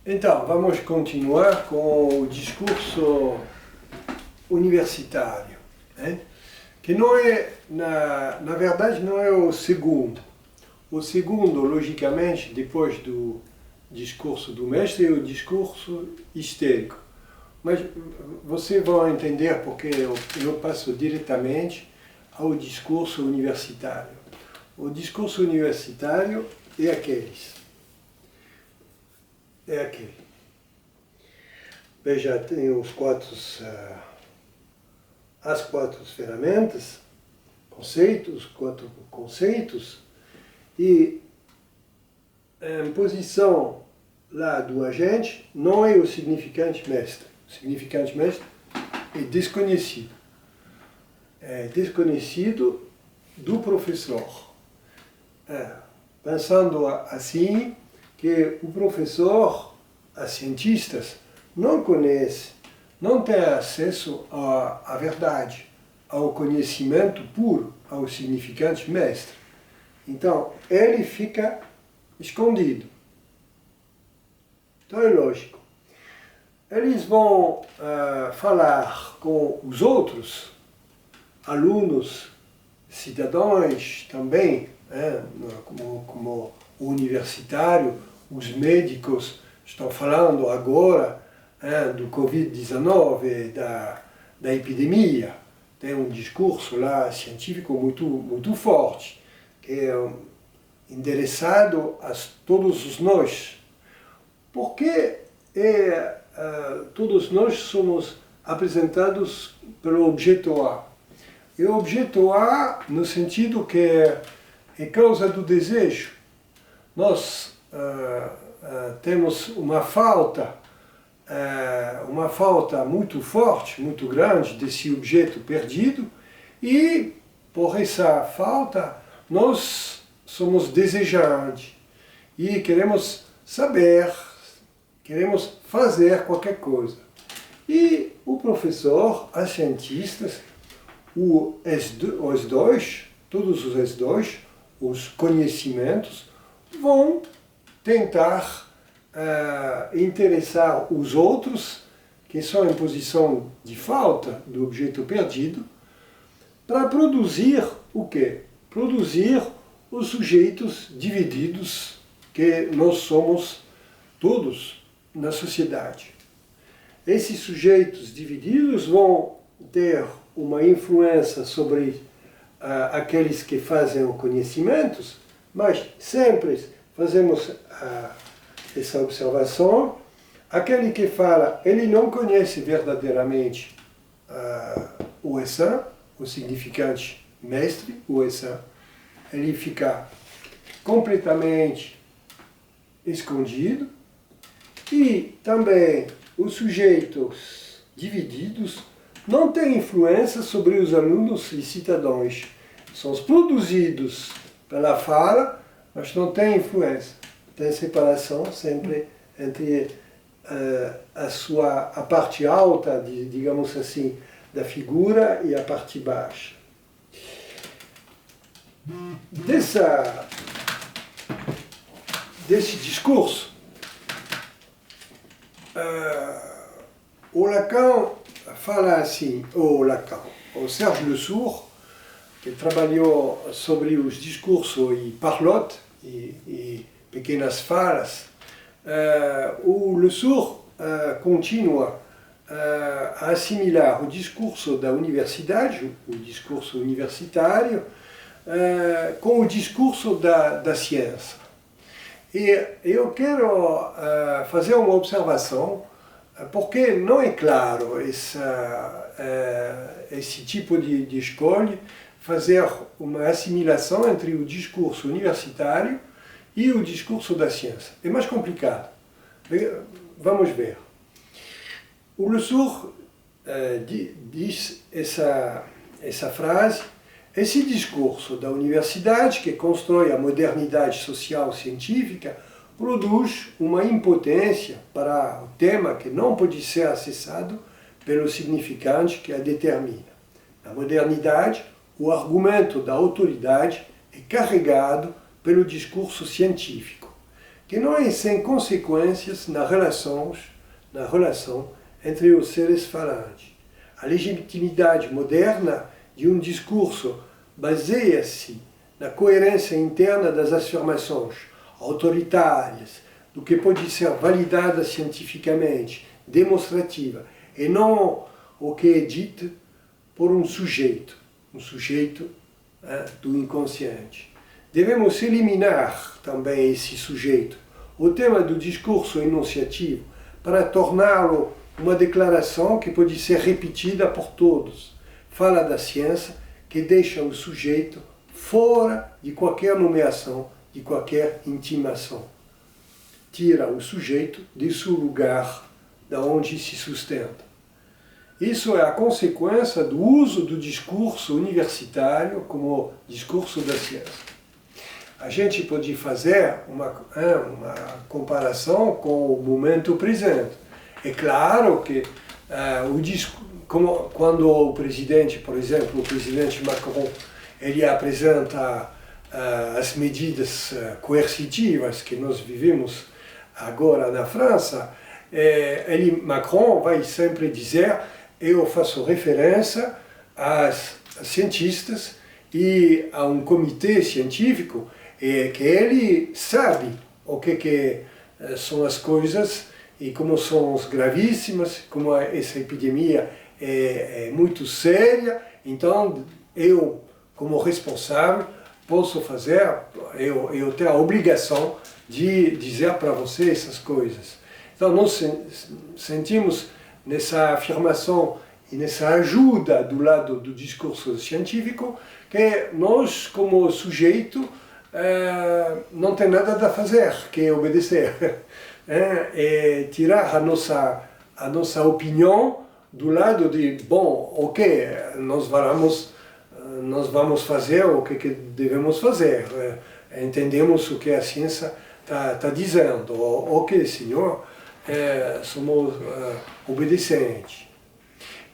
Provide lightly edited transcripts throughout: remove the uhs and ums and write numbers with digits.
Então, vamos continuar com o discurso universitário, né? Que não é, na verdade, não é o segundo. O segundo, logicamente, depois do discurso do mestre, é o discurso histérico. Mas vocês vão entender porque eu passo diretamente ao discurso universitário. O discurso universitário é aqueles. É aquele. Veja, tem as quatro ferramentas, quatro conceitos, e a posição lá do agente não é o significante mestre. O significante mestre é desconhecido. É desconhecido do professor. Pensando assim, que o professor, os cientistas, não conhece, não tem acesso à verdade, ao conhecimento puro, ao significante mestre. Então, ele fica escondido. Então é lógico. Eles vão falar com os outros, alunos, cidadãos também, como o universitário, os médicos estão falando agora do Covid-19, da epidemia. Tem um discurso lá científico muito forte, que é endereçado a todos nós. Porque todos nós somos apresentados pelo objeto A. E o objeto A, no sentido que é causa do desejo. Nós temos uma falta muito forte, muito grande desse objeto perdido, e por essa falta nós somos desejantes e queremos saber, queremos fazer qualquer coisa. E o professor, os cientistas, todos os S2, os conhecimentos, vão tentar interessar os outros, que são em posição de falta do objeto perdido, para produzir o quê? Produzir os sujeitos divididos que nós somos todos na sociedade. Esses sujeitos divididos vão ter uma influência sobre aqueles que fazem o conhecimento, mas sempre fazemos essa observação: aquele que fala, ele não conhece verdadeiramente o Essan, o significante mestre, o Essan. Ele fica completamente escondido, e também os sujeitos divididos não têm influência sobre os alunos e cidadãos. São produzidos pela fala, mas não têm influência. Tem separação sempre entre a parte alta, digamos assim, da figura e a parte baixa. Desse discurso, o Lacan fala assim, o Serge Lesourd, que trabalhou sobre os discursos e parlotte, e pequenas falas, o Lesourd continua a assimilar o discurso da universidade, o discurso universitário, com o discurso da ciência. E eu quero fazer uma observação, porque não é claro esse tipo de escolha, fazer uma assimilação entre o discurso universitário e o discurso da ciência. É mais complicado. Vamos ver. O Lesourd diz essa frase: esse discurso da universidade, que constrói a modernidade social científica, produz uma impotência para o tema que não pode ser acessado pelo significante que a determina. Na modernidade, o argumento da autoridade é carregado pelo discurso científico. que não é sem consequências na relação entre os seres falantes. A legitimidade moderna de um discurso baseia-se na coerência interna das afirmações autoritárias, do que pode ser validada cientificamente, demonstrativa, e não o que é dito por um sujeito do inconsciente. Devemos eliminar também esse sujeito, o tema do discurso enunciativo, para torná-lo uma declaração que pode ser repetida por todos. Fala da ciência que deixa o sujeito fora de qualquer nomeação, de qualquer intimação. Tira o sujeito de seu lugar, da onde se sustenta. Isso é a consequência do uso do discurso universitário como discurso da ciência. A gente pode fazer uma comparação com o momento presente. É claro que quando o presidente, por exemplo, o presidente Macron, ele apresenta as medidas coercitivas que nós vivemos agora na França, Macron vai sempre dizer: eu faço referência às cientistas e a um comitê científico que ele sabe o que são as coisas e como são gravíssimas, como essa epidemia é muito séria. Então, eu, como responsável, posso fazer, eu tenho a obrigação de dizer para você essas coisas. Então, nós sentimos nessa afirmação e nessa ajuda do lado do discurso científico que nós, como sujeito, não tem nada a fazer que obedecer. E tirar a nossa opinião do lado de, bom, ok, nós vamos fazer o que devemos fazer. Entendemos o que a ciência está dizendo. Ok, senhor, somos obedecentes.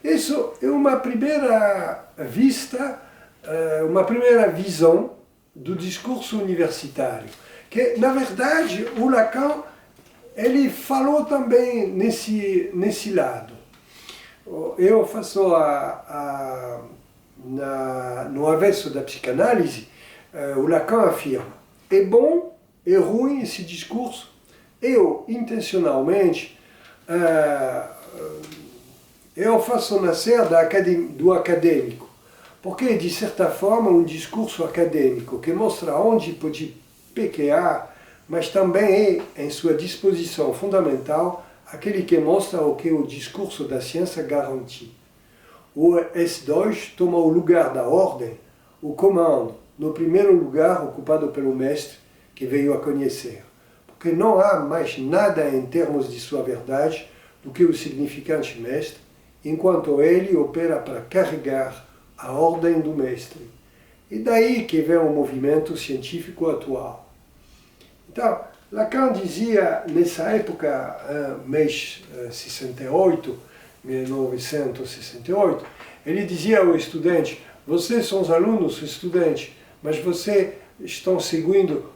Isso é uma primeira visão do discurso universitário, que, na verdade, o Lacan ele falou também nesse lado. Eu faço no avesso da psicanálise, o Lacan afirma: é bom, é ruim esse discurso. Eu, intencionalmente, eu faço nascer do acadêmico, porque, de certa forma, um discurso acadêmico que mostra onde pode pequear, mas também é, em sua disposição fundamental, aquele que mostra o que o discurso da ciência garante. O S2 toma o lugar da ordem, o comando, no primeiro lugar ocupado pelo mestre que veio a conhecer. Porque não há mais nada em termos de sua verdade do que o significante mestre, enquanto ele opera para carregar a ordem do mestre. E daí que vem o movimento científico atual. Então, Lacan dizia, nessa época, mês 68, 1968, ele dizia ao estudante: vocês são os alunos, estudantes, mas vocês estão seguindo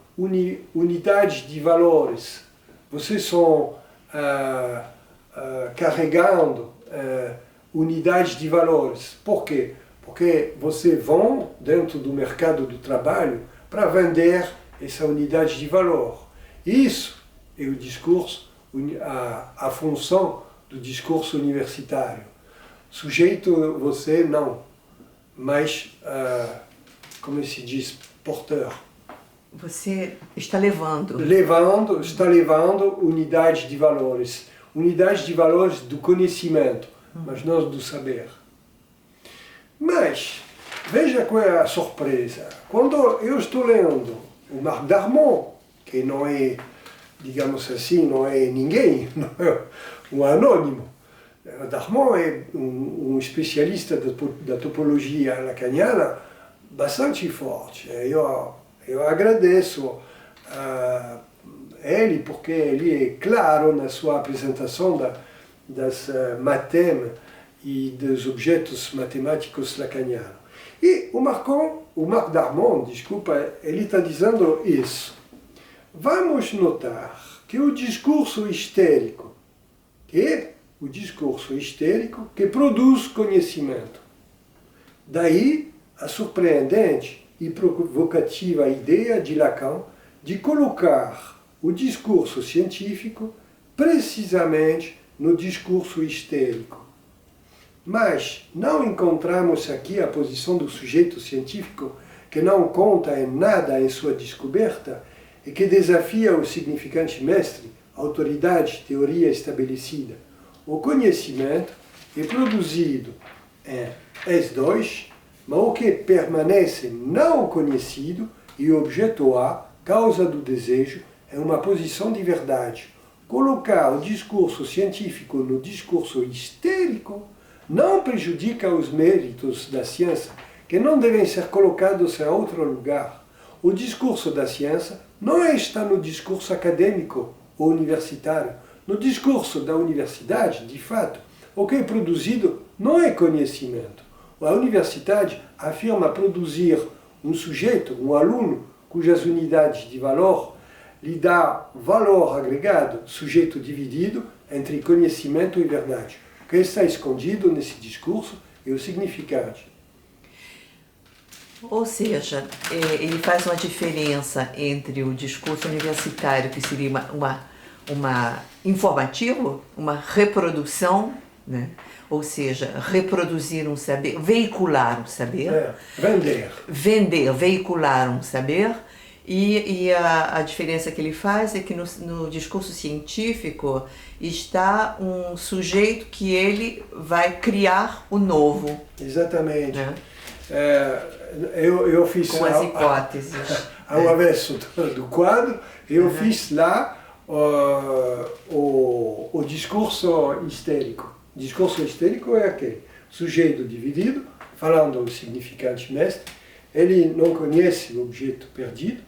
unidades de valores. Vocês estão carregando unidades de valores. Por quê? Porque vocês vão dentro do mercado do trabalho para vender essa unidade de valor. Isso é o discurso, a função do discurso universitário. Sujeito você não, mas, como se diz, porteur. Você está levando. Está levando unidades de valores. Unidades de valores do conhecimento, mas não do saber. Mas, veja qual é a surpresa. Quando eu estou lendo o Marc Darmon, que não é, digamos assim, não é ninguém, não é um anônimo. Darmon é um especialista da topologia lacaniana bastante forte. Eu agradeço a ele porque ele é claro na sua apresentação das matérias e dos objetos matemáticos lacanianos. E o Marc Darmon, desculpa, ele está dizendo isso. vamos notar que o discurso histérico, que produz conhecimento. Daí a surpreendente e provocativa ideia de Lacan de colocar o discurso científico precisamente no discurso histérico. Mas não encontramos aqui a posição do sujeito científico que não conta em nada em sua descoberta e que desafia o significante mestre, autoridade, teoria estabelecida. O conhecimento é produzido em S2, mas o que permanece não conhecido e o objeto A, causa do desejo, é uma posição de verdade. Colocar o discurso científico no discurso histérico não prejudica os méritos da ciência, que não devem ser colocados em outro lugar. O discurso da ciência não está no discurso acadêmico ou universitário. No discurso da universidade, de fato, o que é produzido não é conhecimento. A universidade afirma produzir um sujeito, um aluno, cujas unidades de valor lhe dá valor agregado, sujeito dividido entre conhecimento e verdade. O que está escondido nesse discurso é o significante. Ou seja, ele faz uma diferença entre o discurso universitário, que seria uma informativo, uma reprodução, né? Ou seja, reproduzir um saber, veicular um saber. Vender, veicular um saber. E a diferença que ele faz é que no discurso científico está um sujeito que ele vai criar o novo. Exatamente. Né? Eu fiz com as hipóteses. Ao avesso do quadro, eu fiz lá o discurso histérico. O discurso histérico é aquele sujeito dividido, falando o significante mestre, ele não conhece o objeto perdido,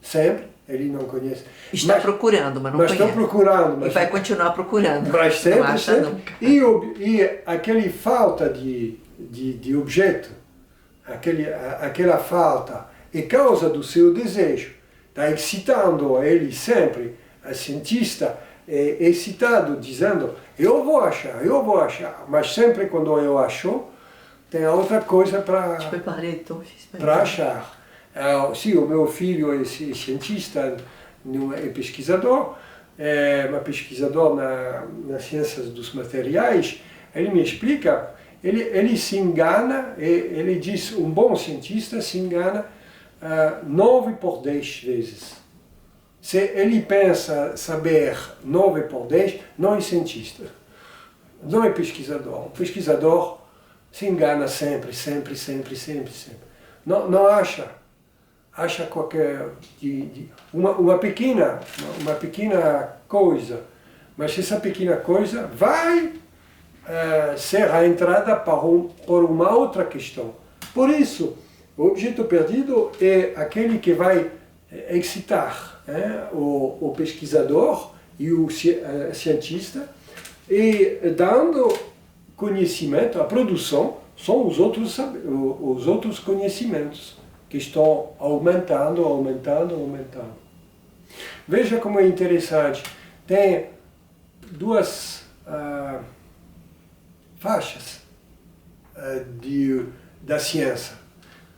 sempre, ele não conhece. Está procurando, mas não conhece. Está procurando. E vai continuar procurando. Mas sempre, não acha sempre. Nunca. E aquela falta de objeto, aquela falta é causa do seu desejo. Está excitando ele sempre. A cientista é excitado, dizendo, eu vou achar. Mas sempre quando eu acho, tem outra coisa para achar. Sim, o meu filho é cientista, é pesquisador, mas pesquisador nas ciências dos materiais. Ele me explica, ele se engana, ele diz, um bom cientista se engana 9 por 10 vezes. Se ele pensa saber 9 por 10, não é cientista, não é pesquisador. O pesquisador se engana sempre. Não acha qualquer uma pequena coisa, mas essa pequena coisa vai ser a entrada por uma outra questão. Por isso, o objeto perdido é aquele que vai excitar o pesquisador e o cientista, e dando conhecimento, a produção, são os outros conhecimentos que estão aumentando. Veja como é interessante. Tem duas faixas da ciência.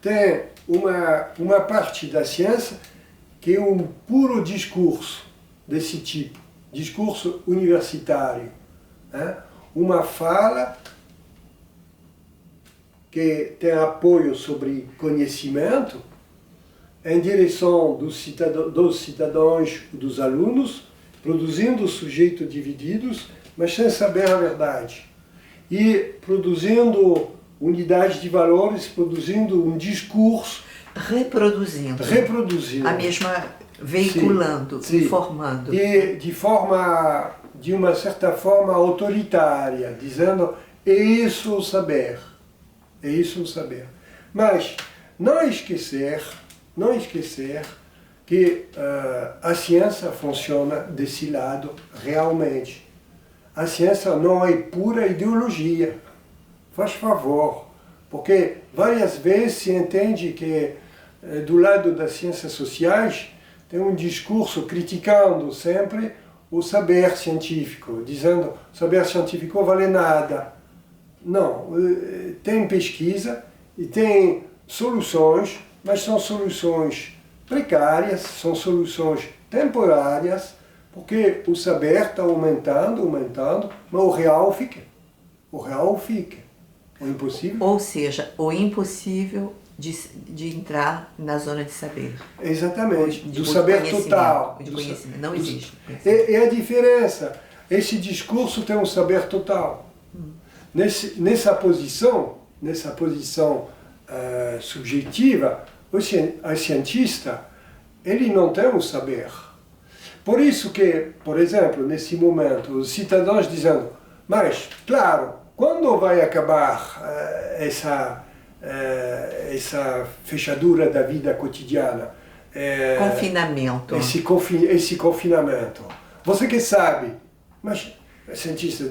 Tem uma parte da ciência que é um puro discurso desse tipo, discurso universitário. Uma fala que tem apoio sobre conhecimento em direção dos cidadãos, dos alunos, produzindo sujeitos divididos, mas sem saber a verdade. E produzindo unidades de valores, produzindo um discurso. Reproduzindo. A mesma, veiculando, sim, informando. E de uma certa forma autoritária, dizendo, é isso o saber. Mas não esquecer que a ciência funciona desse lado realmente. A ciência não é pura ideologia. Faz favor, porque várias vezes se entende que do lado das ciências sociais tem um discurso criticando sempre o saber científico, dizendo que o saber científico vale nada. Não, tem pesquisa e tem soluções, mas são soluções precárias, são soluções temporárias, porque o saber está aumentando, mas o real fica. O real fica. O impossível. Ou seja, o impossível de entrar na zona de saber. Exatamente, do saber total. De conhecimento, não existe. É a diferença. Esse discurso tem um saber total. Nessa posição subjetiva, o cientista, ele não tem o saber. Por isso que, por exemplo, nesse momento, os cidadãos dizendo, mas, claro, quando vai acabar essa fechadura da vida cotidiana? Confinamento. Esse confinamento. Você que sabe, mas o cientista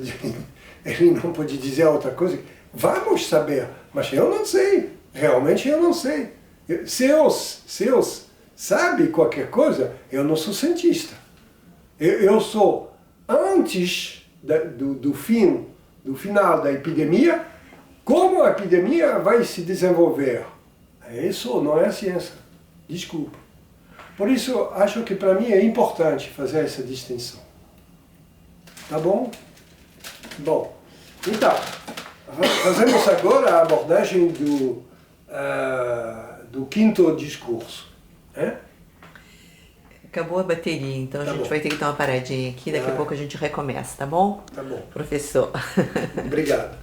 ele não pode dizer outra coisa. Vamos saber, mas eu não sei. Realmente eu não sei. Se eu sabe qualquer coisa, eu não sou cientista. Eu sou antes do final da epidemia, como a epidemia vai se desenvolver. Isso não é ciência. Desculpa. Por isso, acho que para mim é importante fazer essa distinção. Tá bom? Bom, então, fazemos agora a abordagem do quinto discurso. Acabou a bateria, então Tá a gente bom. vai ter que dar uma paradinha aqui, daqui a pouco a gente recomeça, tá bom? Tá bom. Professor. Obrigado.